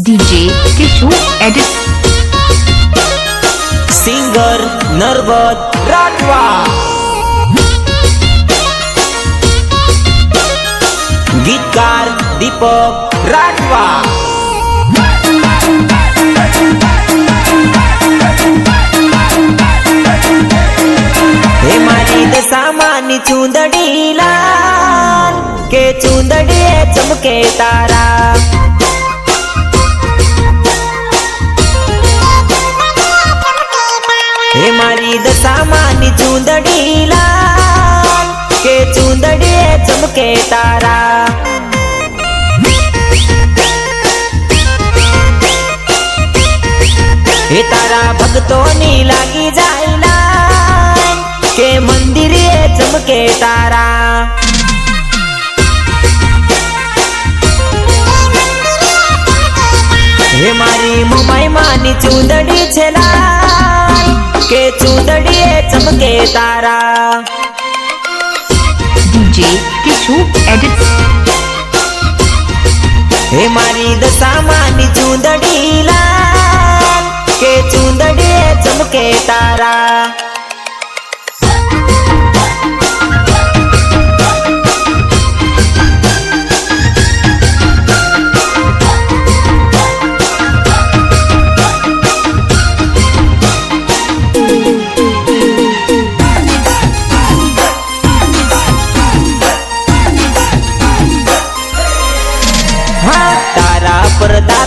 DJ Kishu edits. Singer Narvat Rathwa, गीतकार दीपक राठवा। हे मारी दसामानी चूंदड़ी लाल के चूंदड़ी चमके तारा। हे मारी दसामानी चूंदड़ी लाल के चूंदड़ी चमके तारा। हे तारा भक्तों नी लागी जाइला के मंदिर चमके तारा। हे मारी मुंबई मानी चूंदड़ी छेला के चूंदड़ी चमके तारा। DJ Kishu edits. हे मारी दसामानी चूंदड़ी लाल के चूंदड़ी चमके तारा।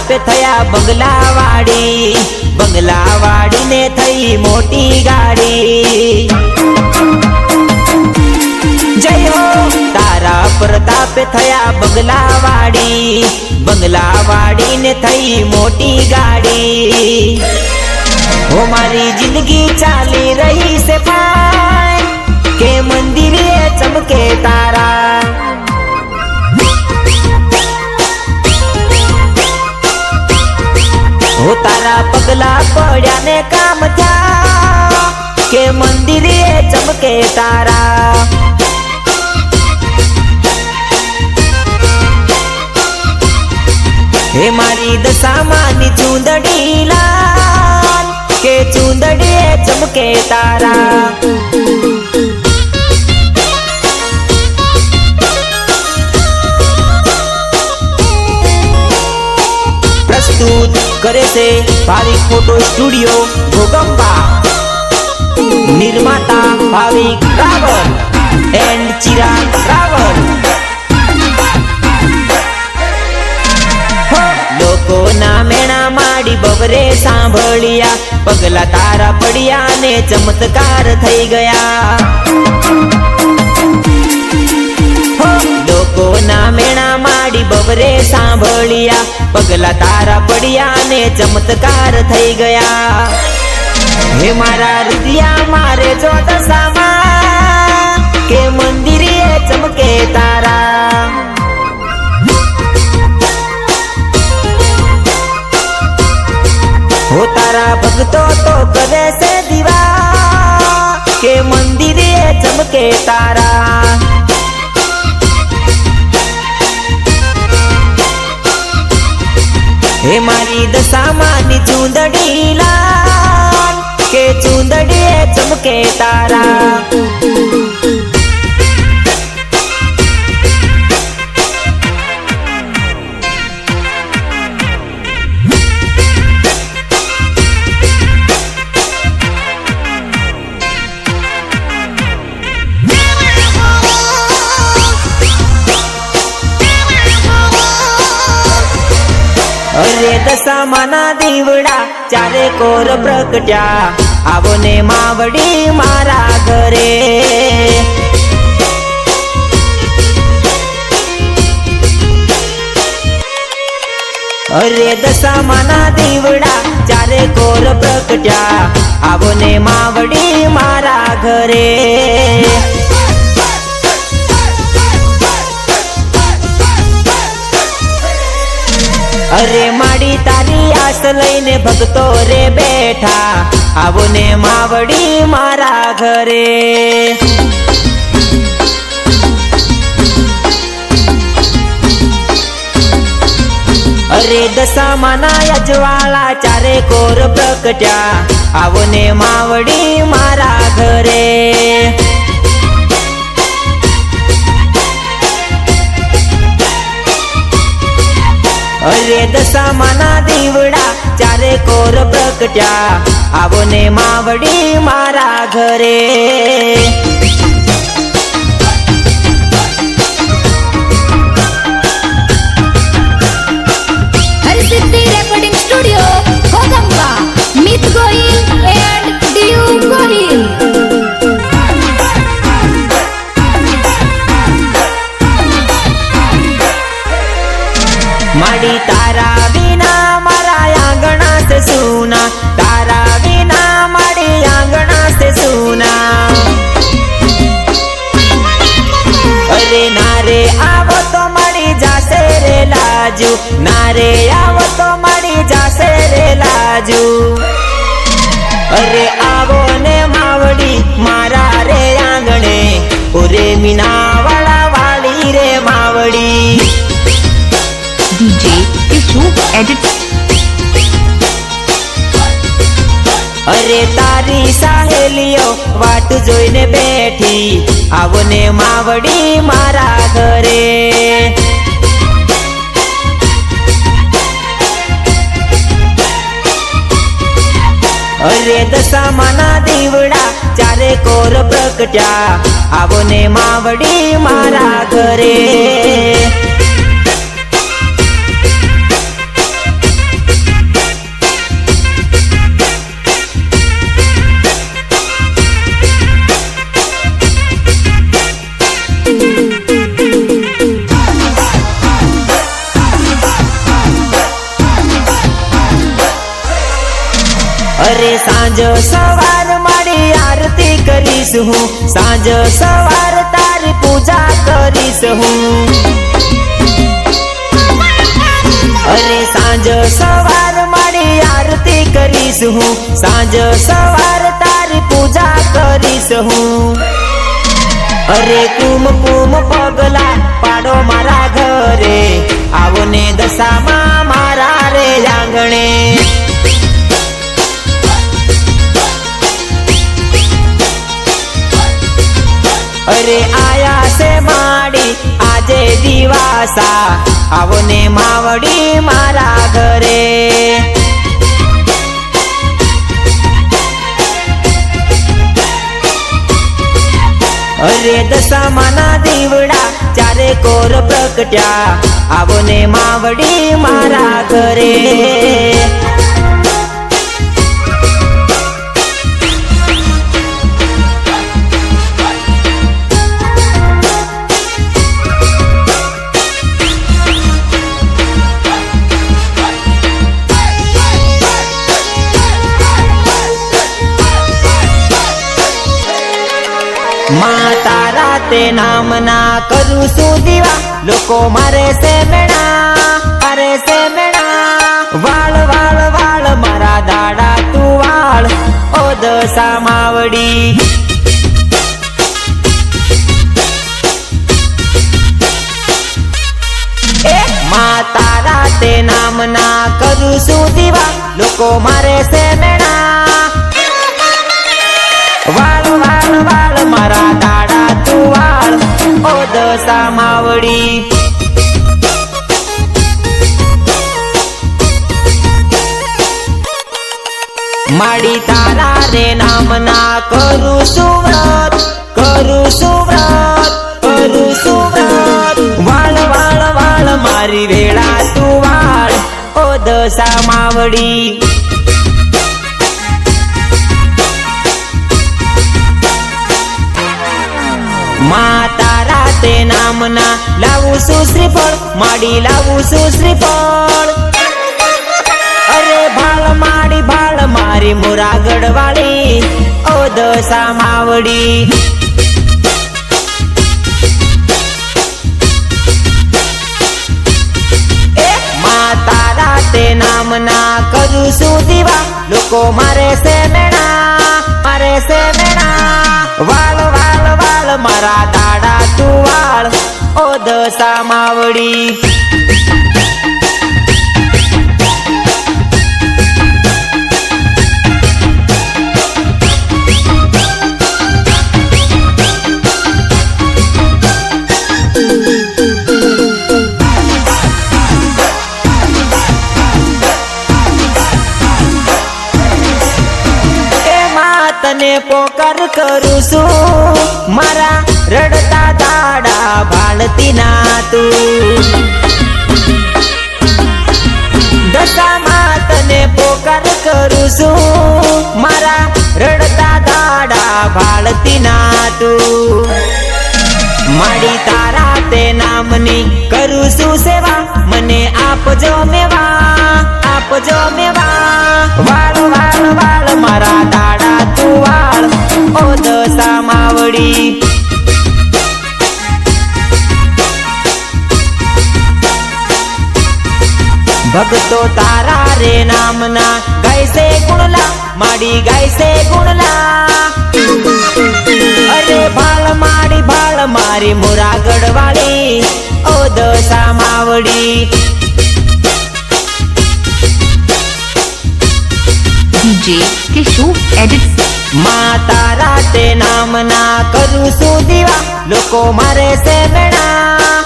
पे थया बंगलावाड़ी, बंगलावाड़ी ने थई मोटी गाड़ी। जय हो तारा प्रताप थया बंगलावाड़ी, बंगलावाड़ी ने थई मोटी गाड़ी। हो मारी जिंदगी चाली रही से पाए के मंदिर चमके तारा। हो तारा पगला पड़ा ने काम था के मंदिर चमके तारा। हे मारी दसामानी चूंदड़ी लाल के चूंदड़ी चमके तारा। प्रस्तुत करे से भाविक फोटो स्टूडियो भोगंबा, निर्माता भाविक रावल एंड चिराग रावल। लोको ना मेणा माड़ी बबरे सांभळिया, पगला तारा पड़िया ने चमत्कार थई गया। लोको ना मेणा माड़ी बबरे सांभळिया, पगला तारा पड़िया ने चमत्कार थई गया। हे मारा हृदया मारे जो दसामा के मंदिर चमके तारा। हो तारा भक्तों तो करे से दीवा के मंदिर चमके तारा। हे मारी दसामानी चूंदड़ी लाल के चूंदड़ी चमके तारा। अरे दसामाना दीवड़ा चारे कोर प्रकट्या, आवो ने मावड़ी मारा घरे। अरे दसामाना दीवड़ा चारे कोर प्रकट्या, आवो ने मावड़ी मारा घरे। अरे माड़ी तारी आस लईने भक्तो रे बैठा, आवो ने मावड़ी मारा घरे। अरे दशामाना अजवाळा चारे कोर प्रकट्या आवो ने मावडी मारा घरे अरे दशामाना दीवड़ा चारे कोर प्रकट्या आवो ने मावडी मारा घरे हरसिद्धि रेकॉर्डिंग स्टुडिओ कोगंबा मित गोहिल एंड डीयू गोहिल माडी तारा बिना मारा आंगणा से सुना तारा बिना माडी आंगणा से सुना अरे नारे आवो तो माडी जासे रे लाजू नारे आवो तो माडी जासे रे लाजू अरे आवो ने मावडी मारा रे आंगणे ओरे मीना वाला वाली रे मावडी DJ Kishu edits. अरे तारी सहेलियो वाट जोईने बैठी आवो ने मावडी मारा घरे अरे दशामाना दीवड़ा चारे कोर प्रकट्या आवो ने मावडी मारा घरे अरे सांज सवार मारी आरती करीस हूँ सांज सवार तारी पूजा करीस हूँ अरे सांज सवार मारी आरती करीस हूँ सांज सवार तारी पूजा करीस हूँ अरे कुम कुम पगला पाडो मारा घरे आवो ने दशामा मारा रे आंगणे अरे आया से माडी आजे दिवासा आवो ने मावडी मारा घरे अरे दशामाना दीवड़ा चारे कोर प्रकट्या आवो ने मावडी मारा घरे माँ तारा ते नामना करू सु दीवा लोको मारे से मेणा वाळ वाळ वाळ मारा दाड़ा तू वाळ ओ दशा मावडी माँ तारा ते नामना करू सु दीवा लोको मारे से मेणा वाळ वाळ वाळ मारा दाड़ा तू वाळ ओ दशा मावडी माडी तारा रे नामना करू सुव्रत वाळ वाळ वाळ मारी वेळा तू वाळ ओ दशा मावडी माँ तारा ते नामना लावू सुश्रीफळ माडी लावू सुश्रीफळ अरे भाळ माडी भाळ मारी मोरागड वाली ओ दशा मावडी माँ तारा ते नामना करू सु दीवा लोको मारे से मेणा वाळ वाळ वाळ मारा दाड़ा तू वाळ ओ दशा मावडी પોકાર કરું છું મારા રડતા દાડા ભાળતી ના તું દશામાં તને પોકાર કરું છું મારા રડતા દાડા ભાળતી ના તું માડી તારા તે નામની કરું છું સેવા મને આપજો મેવા વાળ વાળ વાળ મારા દાડા તું વાળ ઓ દશા માવડી ભક્તો તારા રે નામના ગાય છે ગુણલા માડી ગાય છે ગુણલા અરે ભાળ માડી ભાળ મારી મોરાગઢ વાળી ઓ દશા માવડી DJ Kishu edits. માં તારા તે નામના કરું છું દીવા લોકો મારે છે મેણા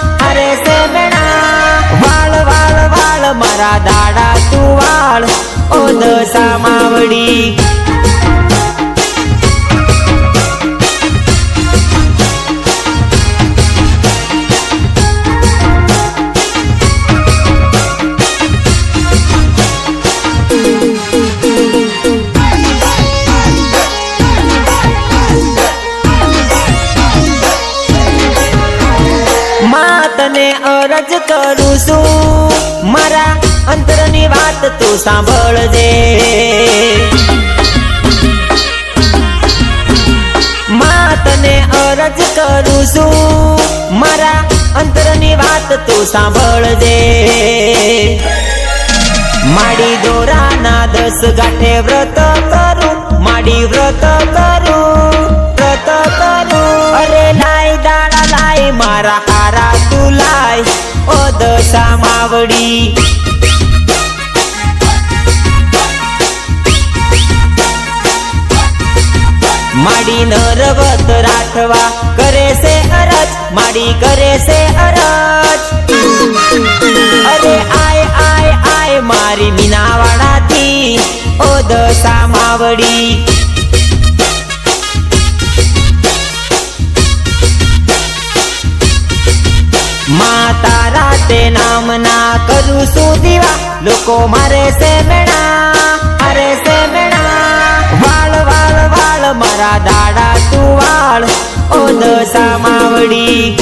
વાળ વાળ વાળ મારા દાડા તું વાળ ઓ દશા માવડી તને અરજ કરું છું મારા અંતરની વાત તું સાંભળજે માં તને અરજ કરું છું મારા અંતરની વાત તું સાંભળજે માડી દોરાના 10 ગાંઠે વ્રત કરું માડી વ્રત કરું અરે લાય દાડા લાય મારા હારા તું લાય ઓ દશા માવડી માડી નરવત રાખવા કરે છે અરજ માડી કરે છે અરજ અરે આય મારી મીનાવાડાથી ઓ દશા માવડી માં તારા તે નામના કરું છું દીવા લોકો મારે છે મેણા વાળ વાળ વાળ મારા દાડા તું વાળ ઓ દશા માવડી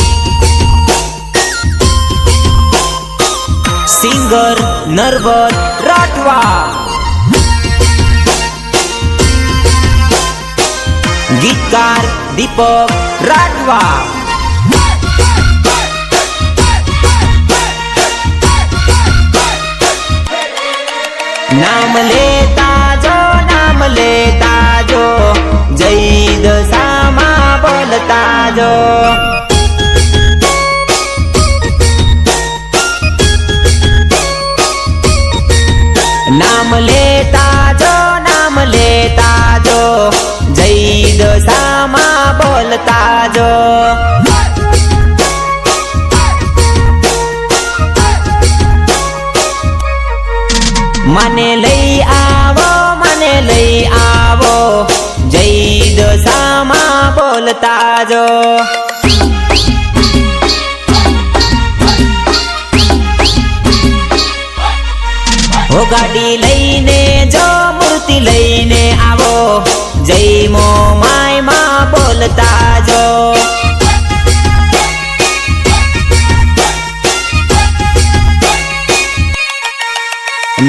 સિંગર નરવત રાઠવા ગીતકાર દીપક રાઠવા નામ લેતા જો જય દશામાં બોલતા જો નામ લેતા જો જય દશામાં બોલતા જો મને લઈ આવો જય દશામાં બોલતા જો હો ગાડી લઈને જો મૂર્તિ લઈને આવો જય મો માયમાં બોલતા જો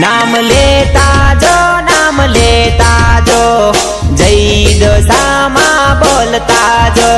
નામ લેતા જો જય દશામાં બોલતા જો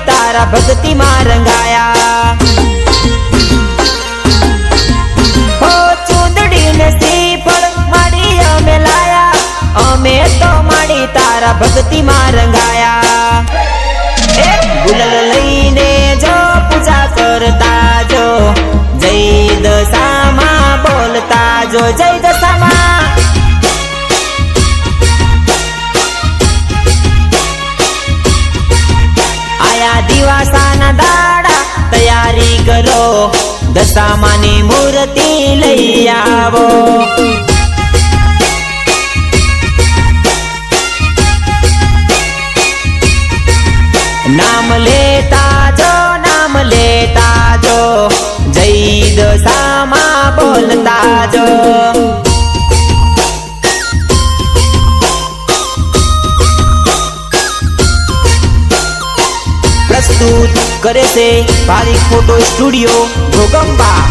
તારા ભક્તિમાં રંગાયા હો ચૂંદડી ને શ્રીફળ માડી અમે લાયા અમે તો માડી તારા ભક્તિમાં રંગાયા એ ગુલાલ જો જય દશામાં આયા દિવાસાના દાડા તૈયારી કરો દશામાની મૂર્તિ લઈ આવો નામ લેતા જો જય દશામાં બોલતા જો પ્રસ્તુત કરે છે ભાવિક ફોટો સ્ટુડિયો ઘોગંબા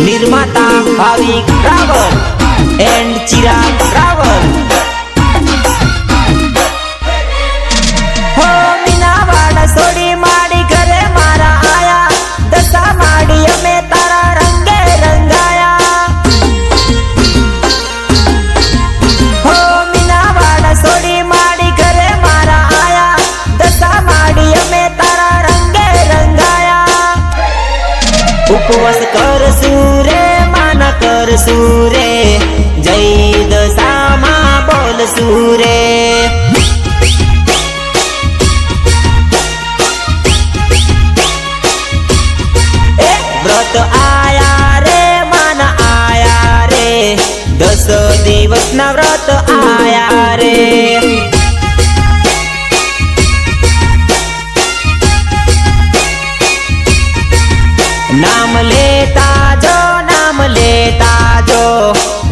નિર્માતા ભાવિક રાવલ એન્ડ ચિરાગ રાવલ હો મીનાવાડા સોડી માડી ઘરે મારા આયા દશા માડી અમે તારા રંગે રંગાયા હો મીનાવાડા સોડી માડી ઘરે મારા આયા દશા માડી અમે તારા રંગે રંગાયા ઉપવાસ કરશું રે માના કરશું રે જય દશામાં બોલશું રે વ્રત આયા રે માના આયા રે 10 દિવસના વ્રત આયા રે નામ લેતા જો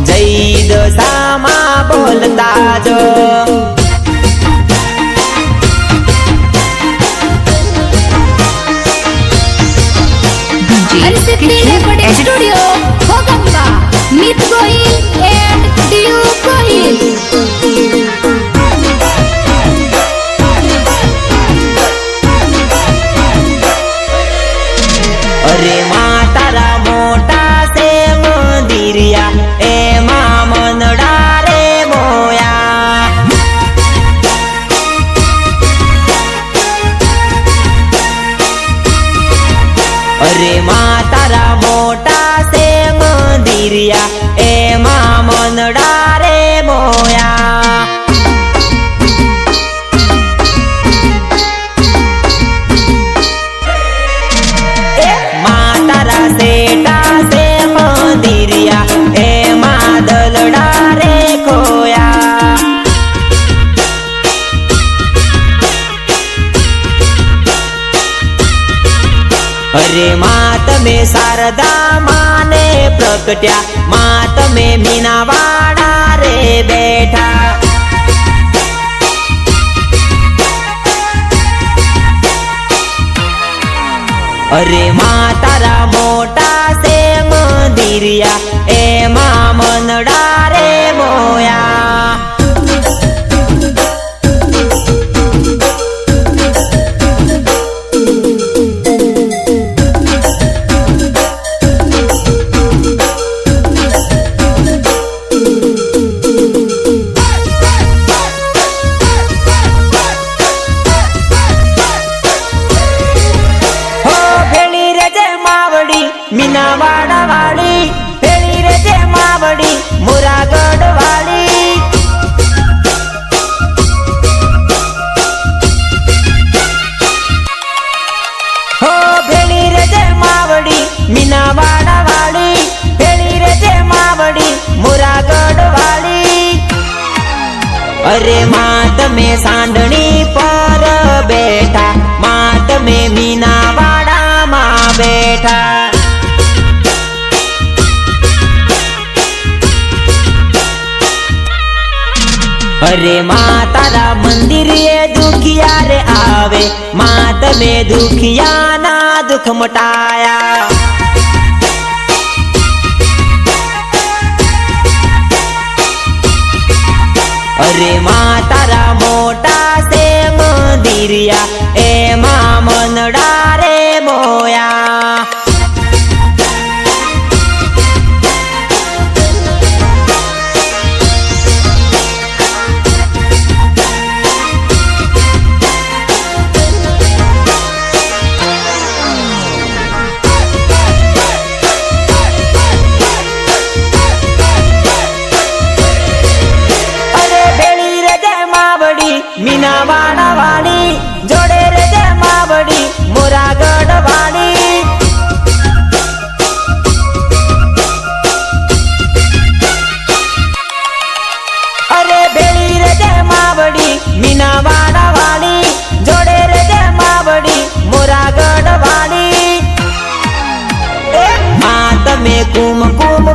જય દશામાં બોલતા જો Harsiddhi recording studio Ghoghamba Mit Gohil and ડીયુ ગોહિલ અરે માં તારા મોટા સે મંદિરિયા એમાં મનડા રે મોયા અરે માં તારા મોટા સે મંદિરિયા એમાં મનડા રે મોયા સેટા સે મંદિરિયા એમાં દલડા રે ખોયા અરે માં તમે શારદા માને પ્રગટ્યા માં તમે મીનાવાડા રે બેઠા અરે માં તારા મોટા સે મંદિરિયા એમાં મનડા રે મોયા મીનાવાડા વાળી ભેળી રે જે માવડી મોરાગઢ વાળી હો ભેળી રે જે માવડી મીનાવાડા વાળી ભેળી રે જે માવડી મોરાગઢ વાળી અરે માં તમે સાંડણી પર બેઠા માં તમે મીનાવાડામાં બેઠા અરે માં તારા મંદિરે દુખિયા રે આવે માં તમે દુખિયાના દુઃખ મટાયા અરે માં તારા મોટા સે મંદિરિયા એમાં મનડા રે મોયા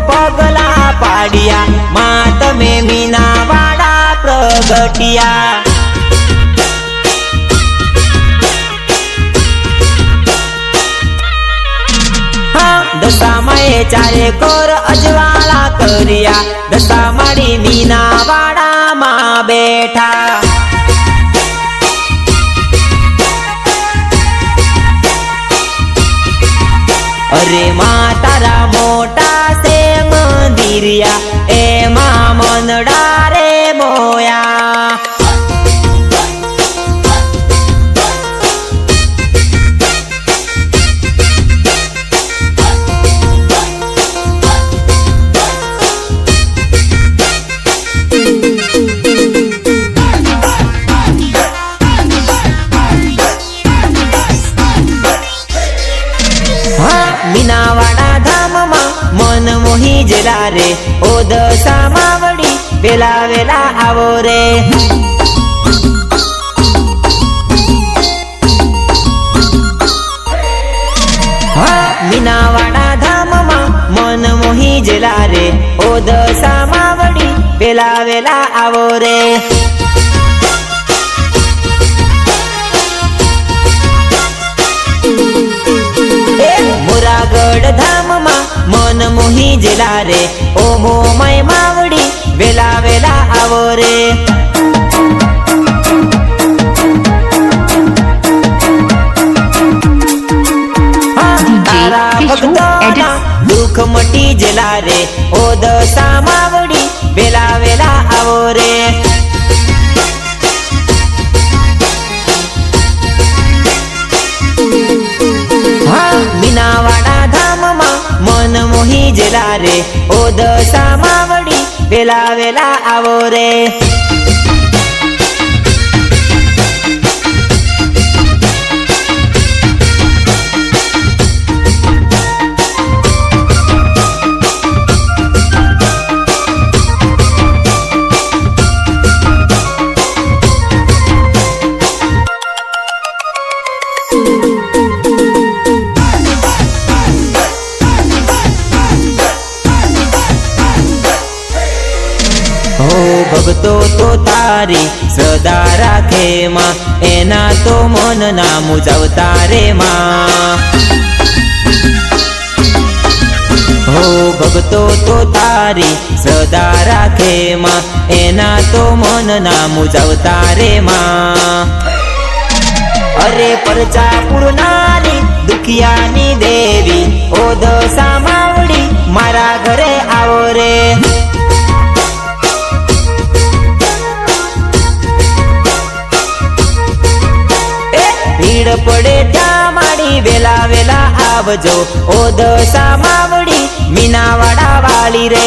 પગલા પાડ્યા માં તમે મીનાવાડા પ્રગટ્યા દશામાં એ ચારે કોર અજવાળા કર્યા દશા માડી મીનાવાડામાં બેઠા અરે માં તારા મોટા સે મંદિરિયા એમાં મનડા રે મોયા મીનાવાડા ધામમાં મન મોહી જેલા રે ઓ દશામાં વળી વેલા વેલા આવો રે મીનાવાડા ધામમાં મન મોહી જેલા રે ઓ દશામાં વળી વેલા વેલા આવો રે મોરાગઢ ધામમાં મન મોહી જેલા રે ઓ મોમય માવડી વેલા વેલા આવો રે તારા ભક્તોના દુઃખ મટી જેલા રે ઓ દશા માવડી વેલા વેલા આવો રે મીનાવાડા ધામમાં મન મોહી જેલા રે ઓ દશામાં વળી વેલા વેલા આવો રે ભક્તો તો તારી શ્રદ્ધા રાખે માં એના તો મન ના મુજાવતા રે માં હો ભક્તો તો તારી શ્રદ્ધા રાખે માં એના તો મન ના મુજાવતા રે માં અરે પરચા પૂરનારી દુખિયાની દેવી ઓ દશા માવડી મારા ઘરે આવો રે ભીડ પડે ત્યાં માડી વેલા વેલા આવજો ઓ દશા માવડી મીનાવાડા વાળી રે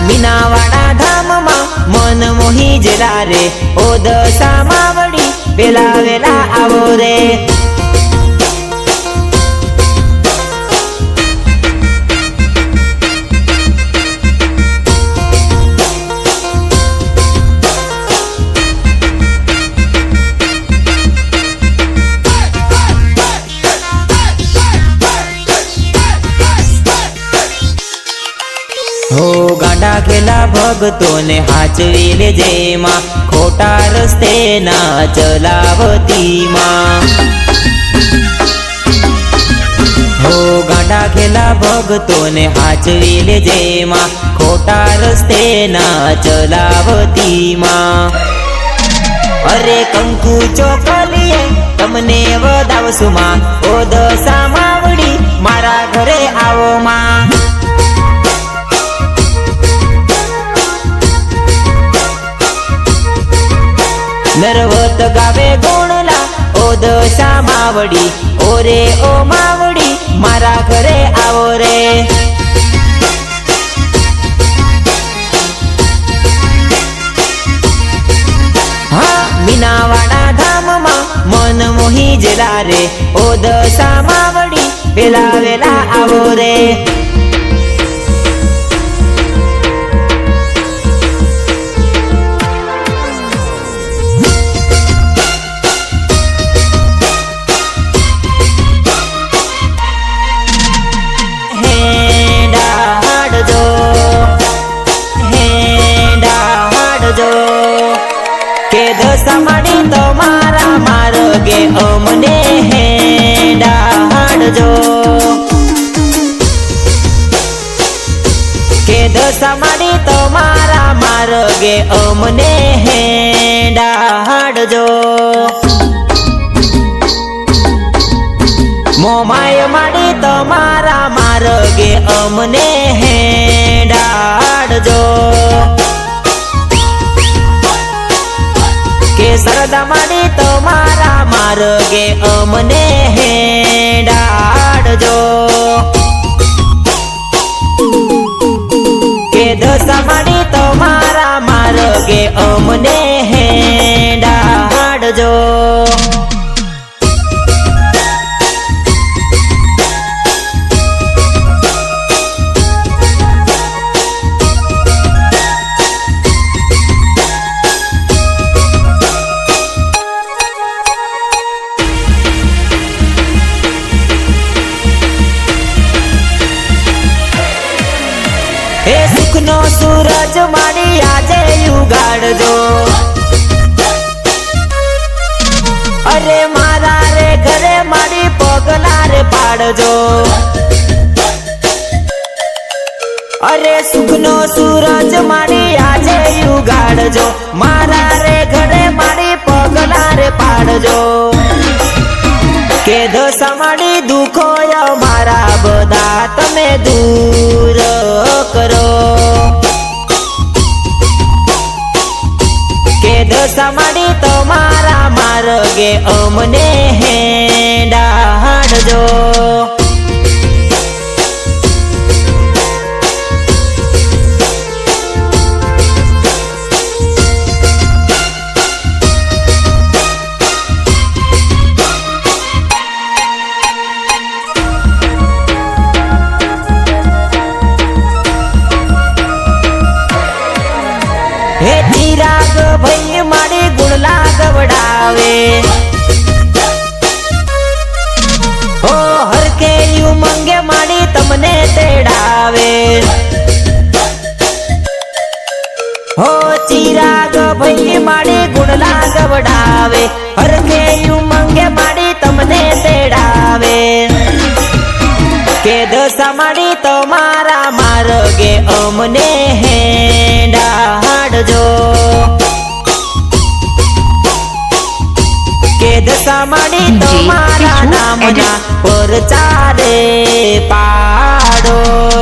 મીનાવાડા ધામમાં મન મોહી જેલા રે ઓ દશા માવડી વેલા વેલા આવો રે હો ગાંડા ખેલા ભક્તોને હાચવી લેજે માં ખોટા રસ્તે ના ચલાવતી માં હો ગાંડા ખેલા ભક્તોને હાચવી લેજે માં ખોટા રસ્તે ના ચલાવતી માં અરે કંકુ ચોકલીએ તમને વધાવશું માં ઓ દશા માવડી મારા ઘરે આવો માં નરવત ગાવે ગુણલા ઓ દશા માવડી ઓરે ઓ માવડી મારા ઘરે આવો રે મીનાવાડા ધામમાં મન મોહી જેલા રે ઓ દશા માવડી વેલા વેલા આવો રે માર્ગે અમને હેડાડજો કે દશામાડી તમારા માર્ગે અમને હેડાડજો મોમાય માડી તમારા માર્ગે અમને હેડાડજો કે સરદા માડી તમારા માર્ગે અમને હેડાડજો કે દશામાડી તમારા માર્ગે અમને હેડાડજો હે સુખનો સૂરજ માડી આજે ઉગાડજો અરે મારા રે ઘરે માડી પગલા રે પાડજો અરે સુખનો સૂરજ માડી આજે ઉગાડજો મારા રે ઘરે માડી પગલા રે પાડજો કે દશામાડી દુખો મારા બધા તમે દૂર કરો કે દશામાડી તમારા માર્ગે અમને હેડાડજો હે ચિરાગ ભાઈ માડી ગુણલા ગવડાવે હો હરકે મંગે માડી તમને તેડાવે હો ચિરાગ ભાઈ માડી ગુણલા ગવડાવે હરકે મંગે માડી તમને તેડાવે કે દશામાડી તમારા માર્ગે અમને હેડાડજો કે દશામાડી તમારા નામના પરચારે પાડો